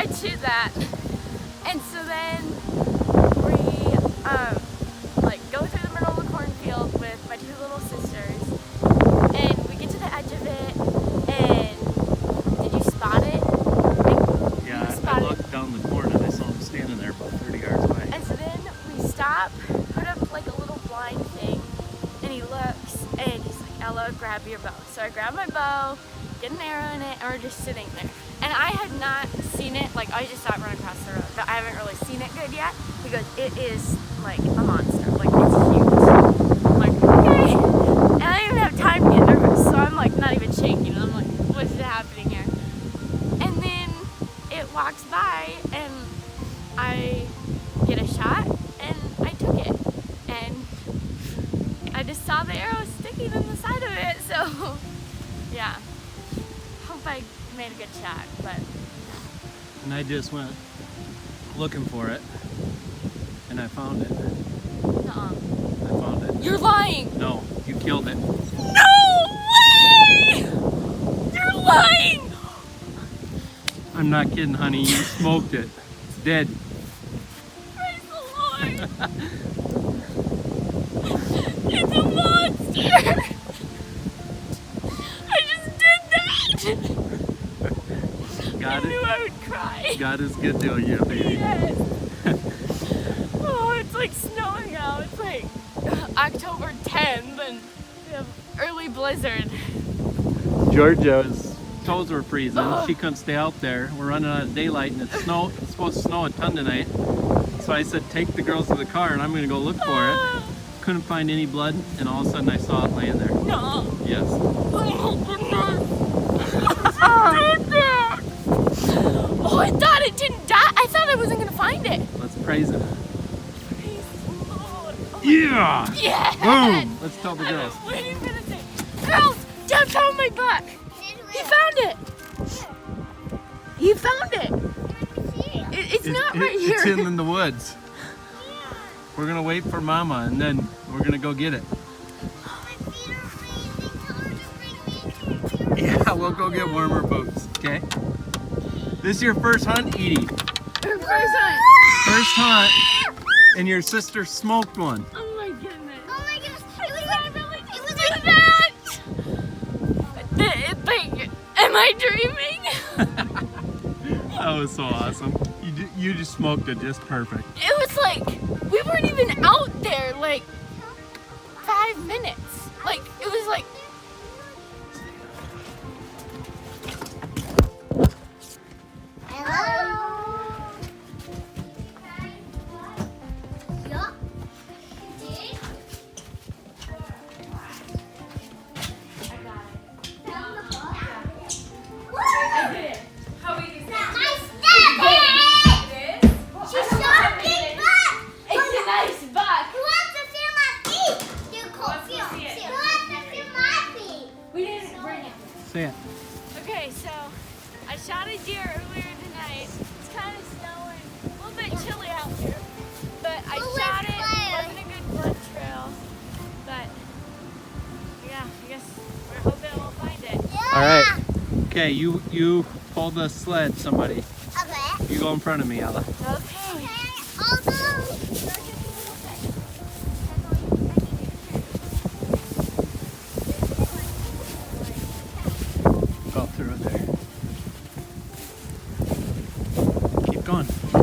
I chewed that. And so then we like go through the middle of the cornfield with my two little sisters, and we get to the edge of it, and did you spot it? Like, yeah, I looked down the corn and I saw him standing there about 30 yards away. And so then we stop, put up like a little blind thing, and he looks and he's like, Ella, grab your bow. So I grab my bow, get an arrow in it, and we're just sitting there. And I had not seen it, like I just saw it run across the road, but I haven't really seen it good yet because it is like a monster, like it's huge. I'm like, okay. And I didn't even have time to get nervous, so I'm like not even shaking. I'm like, what's happening here? And then it walks by and I get a shot and I took it. And I just saw the arrow sticking in the side of it, so yeah. Hope I made a good shot, but. And I just went looking for it and I found it. Nuh-uh. I found it. You're lying! No, you killed it. No way! You're lying! I'm not kidding, honey. You smoked it. It's dead. Praise the Lord! It's a monster! I just did that! I knew I would cry. God is good to you, baby. Yes. Oh, it's like snowing out. It's like October 10th and we have early blizzard. Georgia's toes were freezing. She couldn't stay out there. We're running out of daylight and it's supposed to snow a ton tonight. So I said, take the girls to the car and I'm going to go look for it. Couldn't find any blood and all of a sudden I saw it laying there. No. Yes. Oh, goodness. Oh, I thought it didn't die. I thought I wasn't going to find it. Let's praise him. Praise the Lord. Oh, Yeah! yes. Boom! Let's tell the I girls. was waiting for the thing. Girls, Dad found my buck. He found it. He found it. It's not right here. It's in the woods. We're going to wait for Mama and then we're going to go get it. Yeah, we'll go get warmer boots, okay? This is your first hunt, Edie. Her first hunt. First hunt, and your sister smoked one. Oh my goodness. Oh my goodness. It was that. Like, am I dreaming? That was so awesome. You just smoked it just perfect. It was like, we weren't even out there like 5 minutes. Like, it was like. Say it. Okay, so I shot a deer earlier tonight. It's kind of snowing, a little bit chilly out here, but I shot it. It wasn't a good blood trail, but yeah, I guess we're hoping we'll find it. All right. Okay, you pull the sled, somebody. Okay. You go in front of me, Ella. Okay. I'll go. Go through there. Keep going. I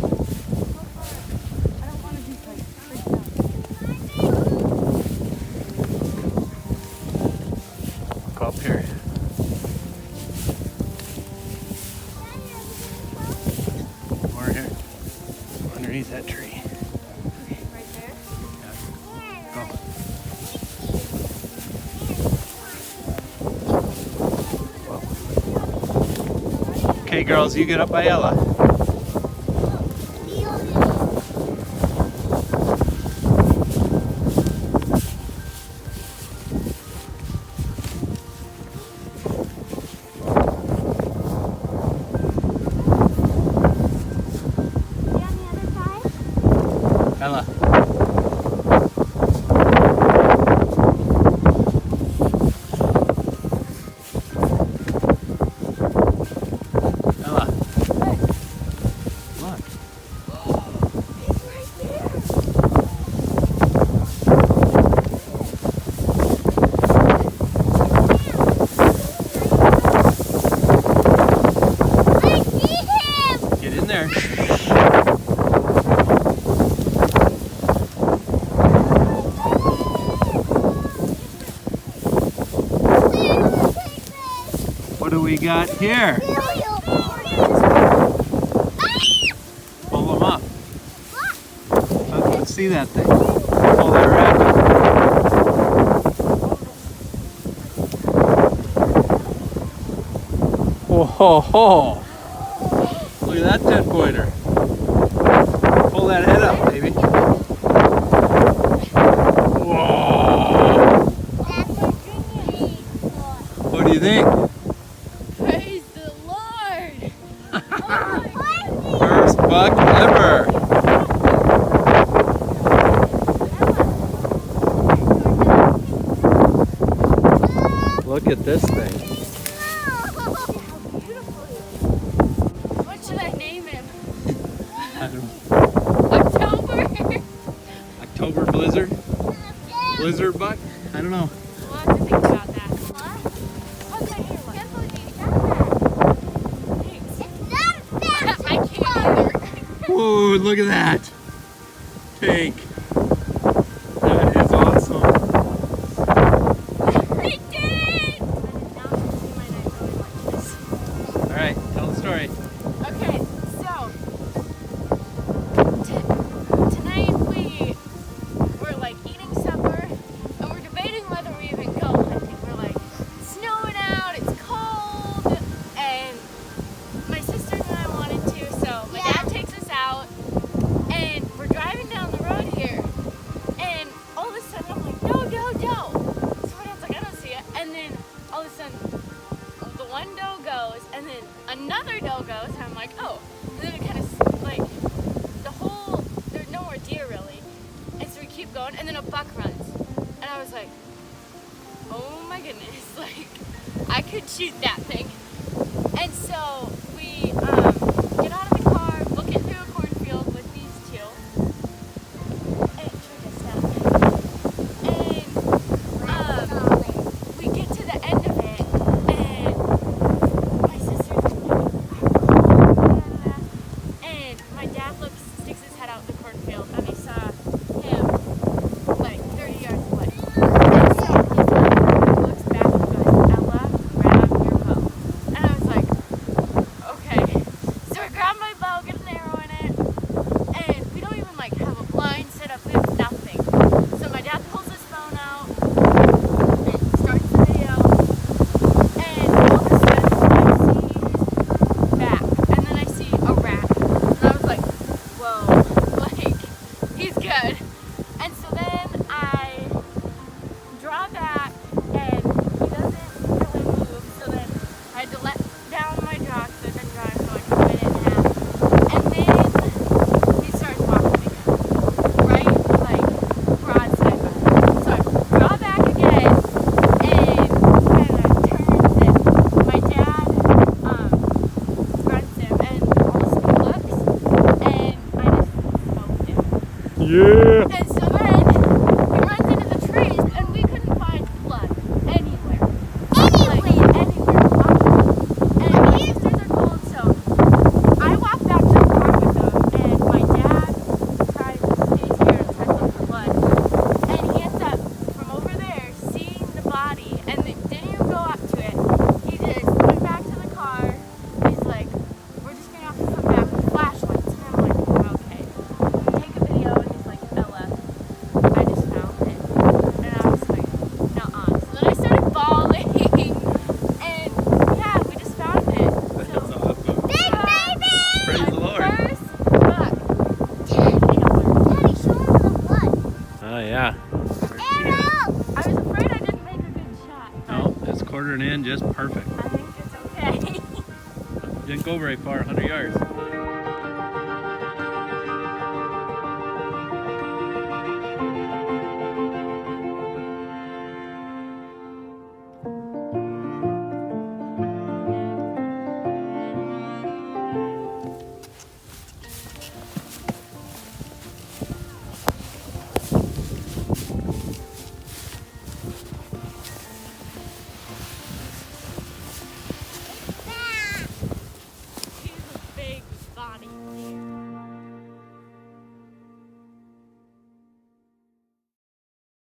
don't want to be like freaked out. Go up here. We're here. Underneath that tree. Okay, right there. Go. Okay, girls, you get up by Ella. Ella. Ella. there. What do we got here? Pull them up. Let's see that thing. Pull that rabbit. Whoa, ho, ho. Look at that 10-pointer. Pull that head up, baby. Whoa. What do you think? Praise the Lord! First buck ever. Look at this thing. What should I name him? I don't know. October? October blizzard? Blizzard buck? I don't know. We'll have to think about that. What's my hair like? Thanks. I can't either. Whoa, look at that. Tank. That is awesome. I did! Alright, tell the story. Okay, so tonight we were like eating supper and we're debating whether we even go hunting. We're like, it's snowing out, it's cold, and my sister and I wanted to, so my dad takes us out and we're driving down the road here and all of a sudden I'm like, no, no, no. So my dad's like, I don't see it. And then all of a sudden the one doe goes and then another doe goes and I'm like, oh. And then it kind of like there's no more deer really. And so we keep going and then a buck runs. And I was like, oh my goodness, like I could shoot that thing. And so we get out of the car, book it through a cornfield with these two. And we get to the end of it and my sister's like, and my dad sticks his head out the cornfield and I saw him like 30 yards away. And so he looks back and goes, Ella, grab your bow. And I was like, okay. So I grab my bow, get an arrow in it, and we don't even like have a blind set up, we have nothing. So my dad pulls his phone out and starts the video, and all of a sudden I see back, and then I see a rat, and I was like, whoa, like, he's good. And so then I draw back, and he doesn't really move, so then I had to let down my draw, because I've been drawing so I can cut it in half, and then he starts walking again, right, like, broadside back. So I draw back again, and kind of turns, and my dad grunts him, and all of a sudden he looks, and I just smoked him. Yeah. And so then he runs into the trees, and we couldn't find blood anywhere. Like, anywhere. And my sisters are cold, so I walked back to the car with them, and my dad tries to stay here and tries to look for blood. And he ends up, from over there, seeing the body, and then didn't even go up to it. He just went back to the car. He's like, we're just gonna have to come back with flashlights. And I'm like, okay. Take a video, and he's like, Ella, I just found it. And I was like, nuh-uh. So then I started bawling, and yeah, we just found it. That's So, awesome. Big baby! Praise the Lord. first buck. Daddy, show him the blood. Oh, yeah. Arrow! I was afraid I didn't make a good shot, but No, it's quartering in just perfect. I think it's okay. Didn't go very far, 100 yards.